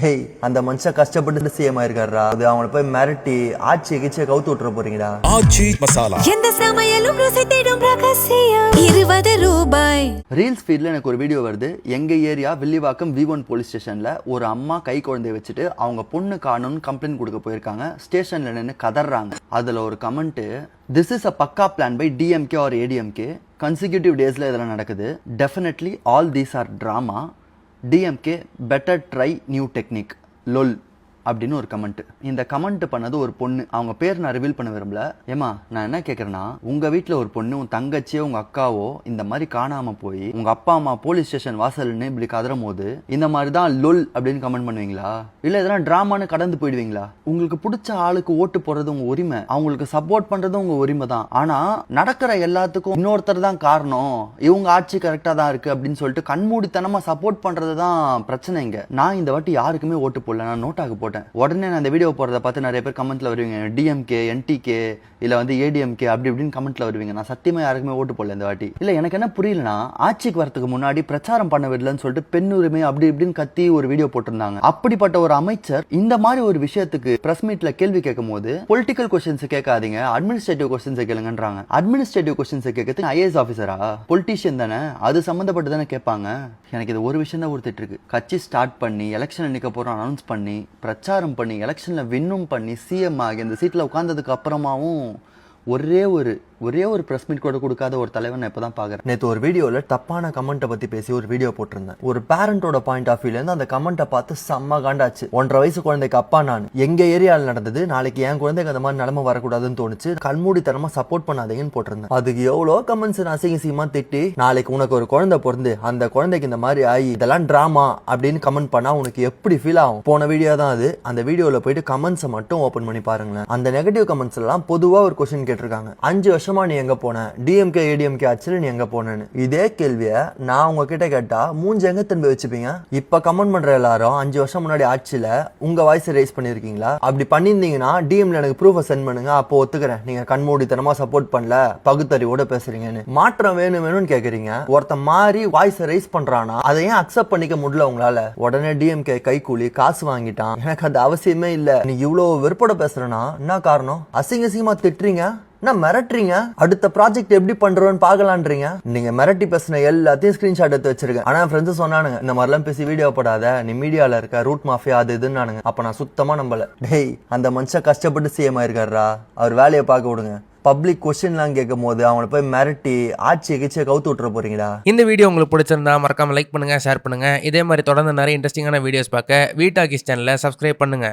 டேய் அந்த மனுஷன் கஷ்டப்பட்டு சிஎம் ஆயிருக்காருடா. அது அவங்கள போய் மிரட்டி ஆட்சி கிச்சியை கவுத்து விட்டுற போறீங்கடா. ஆச்சி மசாலா எந்த சமையலும் ருசி தேடும் ரகசியம் 20 ரூபாய். ரீல்ஸ் ஃபீட்ல எனக்கு ஒரு வீடியோ வருது. எங்க ஏரியா வில்லிவாக்கம் V1 போலீஸ் ஸ்டேஷன்ல ஒரு அம்மா கை குழந்தைய வச்சுட்டு அவங்க பொண்ணு காணும்னு கம்ப்ளைண்ட் கொடுக்க போயிருக்காங்க. ஸ்டேஷன்ல நின்று கதறாங்க. அதுல ஒரு கமெண்ட், திஸ் இஸ் அ பக்கா plan by DMK or ADMK. Consecutive டேஸ்ல இதெல்லாம் நடக்குது. Definitely all these are drama. DMK better try new technique. LOL அப்படின்னு ஒரு கமெண்ட். இந்த கமெண்ட் பண்ணது ஒரு பொண்ணு. அவங்க பேர் நான் ரிவீல் பண்ண விரும்பல. ஏமா நான் என்ன கேட்கறேன்னா, உங்க வீட்டுல ஒரு பொண்ணு, உன் தங்கச்சியோ உங்க அக்காவோ இந்த மாதிரி காணாம போய் உங்க அப்பா அம்மா போலீஸ் ஸ்டேஷன் வாசல்னு இப்படி கதறும் போது இந்த மாதிரி தான் லொல் அப்படின்னு கமெண்ட் பண்ணுவீங்களா? இல்ல இதெல்லாம் டிராமான்னு கடந்து போயிடுவீங்களா? உங்களுக்கு பிடிச்ச ஆளுக்கு ஓட்டு போடுறது உங்க உரிமை, அவங்களுக்கு சப்போர்ட் பண்றது உங்க உரிமை தான். ஆனா நடக்கிற எல்லாத்துக்கும் இன்னொருத்தர் தான் காரணம், இவங்க ஆட்சி கரெக்டா தான் இருக்கு அப்படின்னு சொல்லிட்டு கண்மூடித்தனமா சப்போர்ட் பண்றது தான் பிரச்சனைங்க. நான் இந்த வாட்டி யாருக்குமே ஓட்டு போடல, நான் நோட்டாக்கு போட்டேன். உடனே நான் இந்த வீடியோ போடுறத பார்த்து நிறைய பேர் கமெண்ட்ல வருவீங்க, DMK NTK இல்ல வந்து ADMK அப்படி இப்படின்னு கமெண்ட்ல வருவீங்க. நான் சத்தியமா யாருக்குமே ஓட்டு போடல இந்த வாட்டி. இல்ல எனக்கு என்ன புரியலனா, ஆட்சிக்கு வரதுக்கு முன்னாடி பிரச்சாரம் பண்ண விடலன்னு சொல்லிட்டு பெண் உரிமை அப்படி இப்படின்னு கத்தி ஒரு வீடியோ போட்டிருந்தாங்க. அப்படிப்பட்ட ஒரு அமைச்சர் இந்த மாதிரி ஒரு விஷயத்துக்கு பிரஸ் மீட்ல கேள்வி கேட்கும் போது பொலிட்டிக்கல் கொஸ்டின்ஸ் கேட்காதீங்க, அட்மினிஸ்ட்ரேட்டிவ் கொஸ்டின்ஸ் கேளுங்கன்றாங்க. அட்மினிஸ்ட்ரேட்டிவ் கொஸ்டின்ஸ் கேட்கறதுக்கு IAS ஆஃபீஸரா, பொலிட்டீஷியன் தானே, அது சம்பந்தப்பட்டு தானே கேட்பாங்க. எனக்கு இது ஒரு விஷயம் தான் ஒருத்திட்டு இருக்கு. கட்சி ஸ்டார்ட் பண்ணி எலெக்ஷன் நிக்க போறோம் அனௌன்ஸ் பண்ணி பிரச்சாரம் பண்ணி எலெக்ஷன்ல வின்னும் பண்ணி CM ஆகி இந்த சீட்ல உட்கார்ந்ததுக்கு அப்புறமாவும் ஒரே ஒரு பிரஸ் மீட் கூட கொடுக்காத ஒரு தலைவன் இப்பதான் பாக்குறேன். நேற்று ஒரு வீடியோல தப்பான கமெண்ட்டை பத்தி பேசி ஒரு வீடியோ போட்டிருந்தேன். ஒரு பேரண்டோட பாயிண்ட் ஆஃப் வியூல இருந்து அந்த கமெண்ட்டை பார்த்து செம்ம காண்டாச்சு. 1.5 வயசு குழந்தைக்கு அப்பா நான், எங்க ஏரியாவில் நடந்தது, நாளைக்கு என் குழந்தைக்கு அந்த மாதிரி நிலைமை வரக்கூடாதுன்னு தோணுச்சு, கண்மூடித்தனமா சப்போர்ட் பண்ணாதீங்கன்னு போட்டிருந்தேன். அதுக்கு எவ்வளோ கமெண்ட்ஸ் அசிங்கமா திட்டி, நாளைக்கு உனக்கு ஒரு குழந்தை பிறந்து அந்த குழந்தைக்கு இந்த மாதிரி ஆகி இதெல்லாம் டிராமா அப்படின்னு கமெண்ட் பண்ணா உனக்கு எப்படி ஃபீல் ஆகும்? போன வீடியோ தான் அது. அந்த வீடியோல போயிட்டு கமெண்ட்ஸை மட்டும் ஓபன் பண்ணி பாருங்களேன். அந்த நெகட்டிவ் கமெண்ட்ஸ் எல்லாம் பொதுவா ஒரு கொஸ்டின் கேட்டிருக்காங்க, 5 வருஷமா நீ எங்க போன, DMK ADMK ஆட்சியில் நீ எங்க போனேன்னு. இதே கேள்வியை நான் உங்ககிட்ட கேட்டா மூஞ்சி எங்க திரும்பி வச்சுப்பீங்க? இப்ப கமெண்ட் பண்ற எல்லாரும் 5 வருஷம் முன்னாடி ஆட்சியில உங்க வாய்ஸ் ரைஸ் பண்ணிருக்கீங்களா? அப்படி பண்ணிருந்தீங்கன்னா DMல எனக்கு ப்ரூஃப் சென்ட் பண்ணுங்க, அப்போ ஒத்துக்கிறேன் நீங்க கண்மூடித்தனமா சப்போர்ட் பண்ணல, பகுத்தறிவோட பேசுறீங்கன்னு. மாற்றம் வேணும்னு கேக்குறீங்க. ஒருத்த மாதிரி வாய்ஸ் ரைஸ் பண்றானா அதை ஏன் அக்செப்ட் பண்ணிக்க முடியல உங்களால? உடனே DMK கைக்கூலி காசு வாங்கிட்டான், எனக்கு அது அவசியமே இல்ல, நீ இவ்வளவு வெறுப்போட பேசுறனா என்ன காரணம்? அசிங்கமா திட்டுறீங்க, நான் மிரட்டுறீங்க, அடுத்த ப்ராஜெக்ட் எப்படி பண்றோம்னு பாக்கலான்றீங்க. நீங்க மிரட்டி பேசின எல்லாத்தையும் ஸ்கிரீன்ஷாட் எடுத்து வச்சிருக்கேன். ஆனா ஃப்ரெண்ட்ஸ் சொன்னானுங்க, இந்த மாதிரிலாம் பேசி வீடியோ போடாத, நீ மீடியால இருக்க ரூட் மாஃபியா அது இதுன்னு. அப்ப நான் சுத்தமா நம்பல. டேய் அந்த மனுஷன் கஷ்டப்பட்டு CM ஆயிருக்காருடா, அவர் வேலையை பார்க்க விடுங்க. பப்ளிக் கொஸ்டின்லாம் கேட்கும் போது அவங்கள போய் மிரட்டி ஆட்சியை கிச்சியை கவுத்து விட்டுற போறீங்கடா. இந்த வீடியோ உங்களுக்கு பிடிச்சிருந்தா மறக்காம லைக் பண்ணுங்க, ஷேர் பண்ணுங்க. இதே மாதிரி தொடர்ந்து நிறைய இன்ட்ரெஸ்டிங்கான வீடியோஸ் பார்க்க வீட்டாகிஸ் சேனலை சப்ஸ்கிரைப் பண்ணுங்க.